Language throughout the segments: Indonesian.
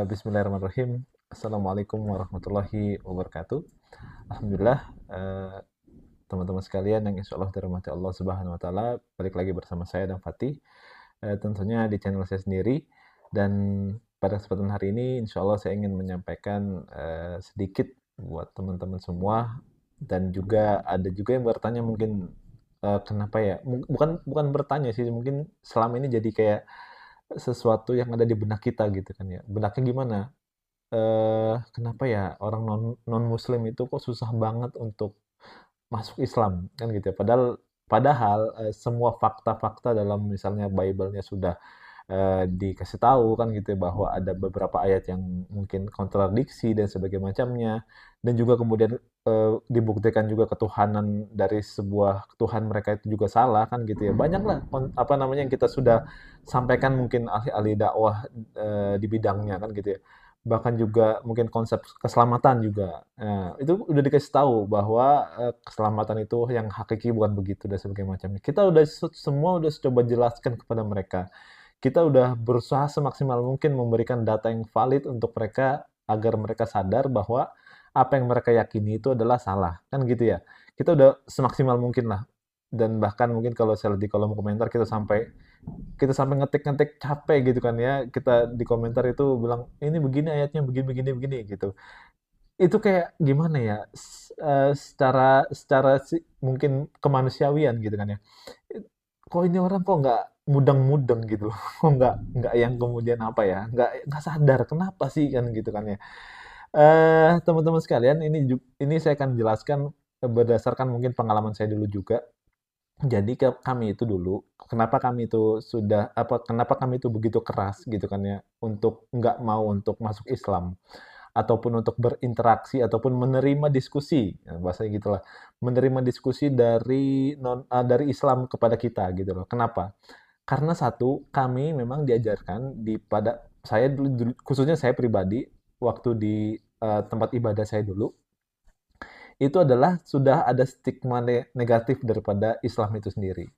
Bismillahirrahmanirrahim. Assalamualaikum warahmatullahi wabarakatuh. Alhamdulillah, eh, teman-teman sekalian yang insya Allah dirahmati Allah Subhanahu wa Ta'ala, balik lagi bersama saya dan Fatih, tentunya di channel saya sendiri. Dan pada kesempatan hari ini, insya Allah saya ingin menyampaikan sedikit buat teman-teman semua, dan juga ada juga yang bertanya mungkin kenapa ya? Bukan bukan bertanya sih, mungkin selama ini jadi kayak sesuatu yang ada di benak kita gitu kan ya. Benaknya gimana? Kenapa ya orang non muslim itu kok susah banget untuk masuk Islam kan gitu ya. Padahal padahal semua fakta-fakta dalam misalnya Bible-nya sudah dikasih tahu kan gitu ya, bahwa ada beberapa ayat yang mungkin kontradiksi dan sebagainya macamnya, dan juga kemudian dibuktikan juga ketuhanan dari sebuah Tuhan mereka itu juga salah kan gitu ya. Banyaklah apa namanya yang kita sudah sampaikan, mungkin ahli-ahli dakwah di bidangnya kan gitu ya. Bahkan juga mungkin konsep keselamatan juga. Nah, itu udah dikasih tahu bahwa keselamatan itu yang hakiki bukan begitu dan sebagainya macamnya. Kita udah semua udah coba jelaskan kepada mereka. Kita udah berusaha semaksimal mungkin memberikan data yang valid untuk mereka agar mereka sadar bahwa apa yang mereka yakini itu adalah salah, kan gitu ya. Kita udah semaksimal mungkin lah, dan bahkan mungkin kalau saya lihat di kolom komentar kita sampai ngetik-ngetik capek gitu kan ya. Kita di komentar itu bilang ini begini ayatnya, begini begini begini gitu. Itu kayak gimana ya? Secara secara mungkin kemanusiawian gitu kan ya. Kok ini orang kok nggak mudeng-mudeng gitu loh, kok nggak yang kemudian apa ya, nggak sadar kenapa sih kan gitu kan ya. Teman-teman sekalian, ini saya akan jelaskan berdasarkan mungkin pengalaman saya dulu juga. Jadi kami itu dulu, kenapa kami itu begitu keras gitu kan ya, untuk nggak mau untuk masuk Islam, ataupun untuk berinteraksi, ataupun menerima diskusi, ya, bahasanya gitulah, menerima diskusi dari Islam kepada kita gitu loh. Kenapa? Karena satu, kami memang diajarkan saya khususnya saya pribadi, waktu di tempat ibadah saya dulu, itu adalah sudah ada stigma negatif daripada Islam itu sendiri.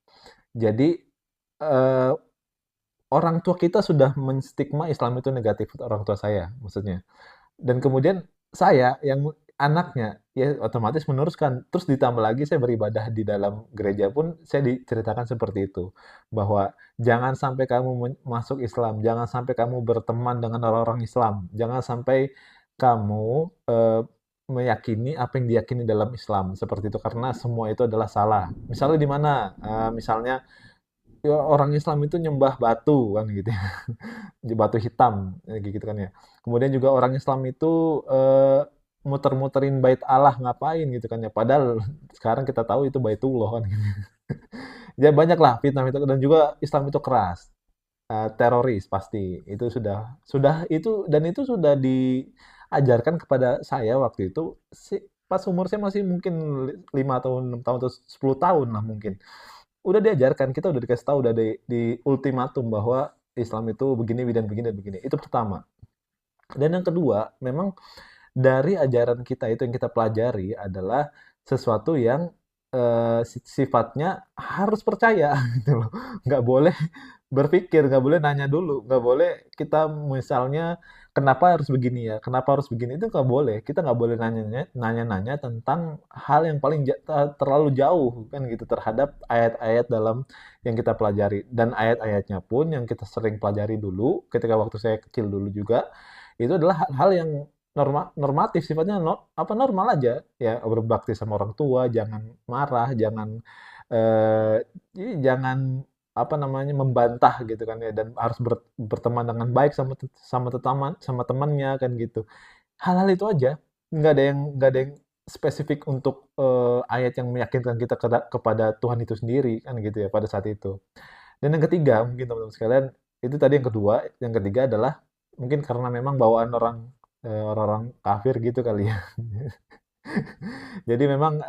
Jadi eh, orang tua kita sudah menstigma Islam itu negatif, orang tua saya maksudnya. Dan kemudian saya yang anaknya ya otomatis meneruskan. Terus ditambah lagi saya beribadah di dalam gereja pun saya diceritakan seperti itu, bahwa jangan sampai kamu masuk Islam, jangan sampai kamu berteman dengan orang-orang Islam, jangan sampai kamu meyakini apa yang diyakini dalam Islam seperti itu, karena semua itu adalah salah. Misalnya di mana? Misalnya ya, orang Islam itu nyembah batu kan gitu ya. Batu hitam gitu kan ya. Kemudian juga orang Islam itu muter-muterin bait Allah ngapain gitu kan ya. Padahal sekarang kita tahu itu baitullah kan gitu. Ya banyak lah fitnah-fitnah, dan juga Islam itu keras. Teroris pasti. Itu sudah itu, dan itu sudah diajarkan kepada saya waktu itu pas umur saya masih mungkin 5 tahun, 6 tahun, atau 10 tahun lah mungkin. Udah diajarkan, kita udah dikasih tahu, udah di ultimatum bahwa Islam itu begini dan begini dan begini. Itu pertama. Dan yang kedua, memang dari ajaran kita itu yang kita pelajari adalah sesuatu yang sifatnya harus percaya gitu loh. Nggak boleh berpikir, nggak boleh nanya dulu, nggak boleh kita misalnya kenapa harus begini ya, kenapa harus begini, itu nggak boleh. Kita nggak boleh nanya-nanya tentang hal yang paling terlalu jauh kan gitu terhadap ayat-ayat dalam yang kita pelajari. Dan ayat-ayatnya pun yang kita sering pelajari dulu ketika waktu saya kecil dulu juga, itu adalah hal-hal yang normatif, sifatnya normal aja ya, berbakti sama orang tua, jangan marah, eh, jangan apa namanya membantah gitu kan ya, dan harus berteman dengan baik sama temannya kan gitu. Hal-hal itu aja, nggak ada yang spesifik untuk ayat yang meyakinkan kita kepada Tuhan itu sendiri kan gitu ya pada saat itu. Dan yang ketiga, mungkin teman-teman sekalian, itu tadi yang kedua. Yang ketiga adalah mungkin karena memang bawaan orang-orang kafir gitu kali ya. Jadi memang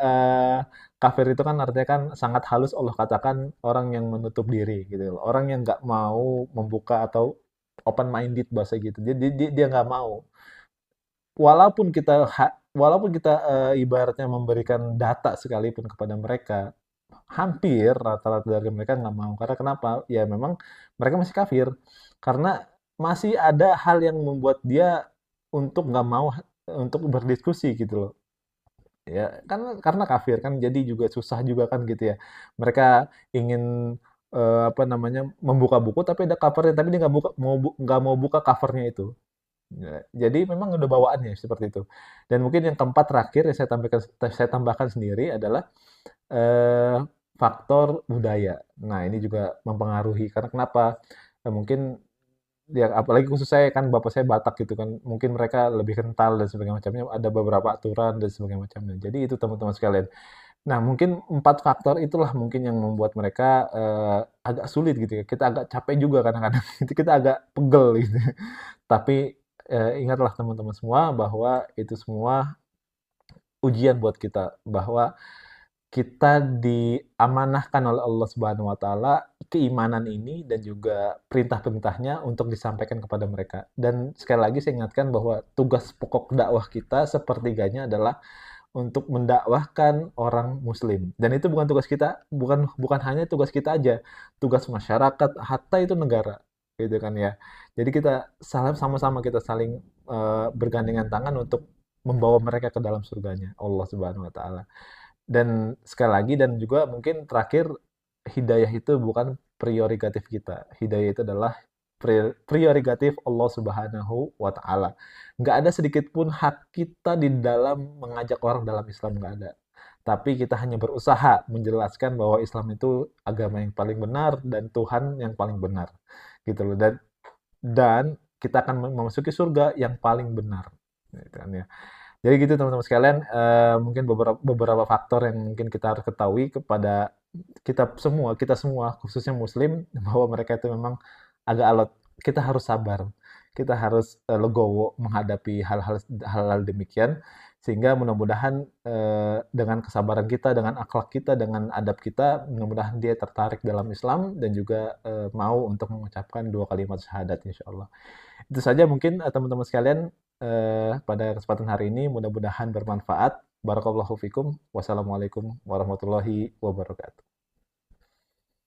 kafir itu kan artinya kan sangat halus Allah katakan orang yang menutup diri gitu loh. Orang yang nggak mau membuka atau open minded bahasa gitu. Jadi dia nggak mau. Walaupun kita ibaratnya memberikan data sekalipun kepada mereka, hampir rata-rata dari mereka nggak mau. Karena kenapa? Ya memang mereka masih kafir. Karena masih ada hal yang membuat dia untuk nggak mau untuk berdiskusi gitu loh. Ya, kan karena kafir kan jadi juga susah juga kan gitu ya. Mereka ingin apa namanya membuka buku tapi ada covernya tapi dia nggak mau buka covernya itu. Ya, jadi memang udah bawaannya seperti itu. Dan mungkin yang keempat terakhir yang saya tambahkan sendiri adalah eh, faktor budaya. Nah, ini juga mempengaruhi karena kenapa? Mungkin ya apalagi khusus saya kan bapak saya Batak gitu kan mungkin mereka lebih kental dan sebagainya macamnya ada beberapa aturan dan sebagainya macamnya jadi itu teman-teman sekalian nah mungkin 4 faktor itulah mungkin yang membuat mereka agak sulit gitu ya kita agak capek juga kadang-kadang itu kita agak pegel gitu tapi ingatlah teman-teman semua bahwa itu semua ujian buat kita bahwa kita diamanahkan oleh Allah Subhanahu wa taala keimanan ini dan juga perintah-perintahnya untuk disampaikan kepada mereka. Dan sekali lagi saya ingatkan bahwa tugas pokok dakwah kita sepertiganya adalah untuk mendakwahkan orang muslim. Dan itu bukan tugas kita, bukan bukan hanya tugas kita aja, tugas masyarakat, hatta itu negara, gitu kan ya. Jadi kita sama-sama kita saling bergandengan tangan untuk membawa mereka ke dalam surganya Allah Subhanahu wa taala. Dan sekali lagi dan juga mungkin terakhir hidayah itu bukan prioritatif kita. Hidayah itu adalah prioritatif Allah Subhanahu wa taala. Nggak ada sedikit pun hak kita di dalam mengajak orang dalam Islam nggak ada. Tapi kita hanya berusaha menjelaskan bahwa Islam itu agama yang paling benar dan Tuhan yang paling benar. Gitu loh. Dan kita akan memasuki surga yang paling benar. Gitu kan ya. Jadi gitu teman-teman sekalian, mungkin beberapa faktor yang mungkin kita harus ketahui kepada kita semua khususnya muslim bahwa mereka itu memang agak alot. Kita harus sabar, kita harus legowo menghadapi hal-hal demikian sehingga mudah-mudahan dengan kesabaran kita, dengan akhlak kita, dengan adab kita, mudah-mudahan dia tertarik dalam Islam dan juga mau untuk mengucapkan 2 kalimat syahadat insyaallah. Itu saja mungkin teman-teman sekalian pada kesempatan hari ini mudah-mudahan bermanfaat. Barakallahu fikum. Wassalamualaikum warahmatullahi wabarakatuh.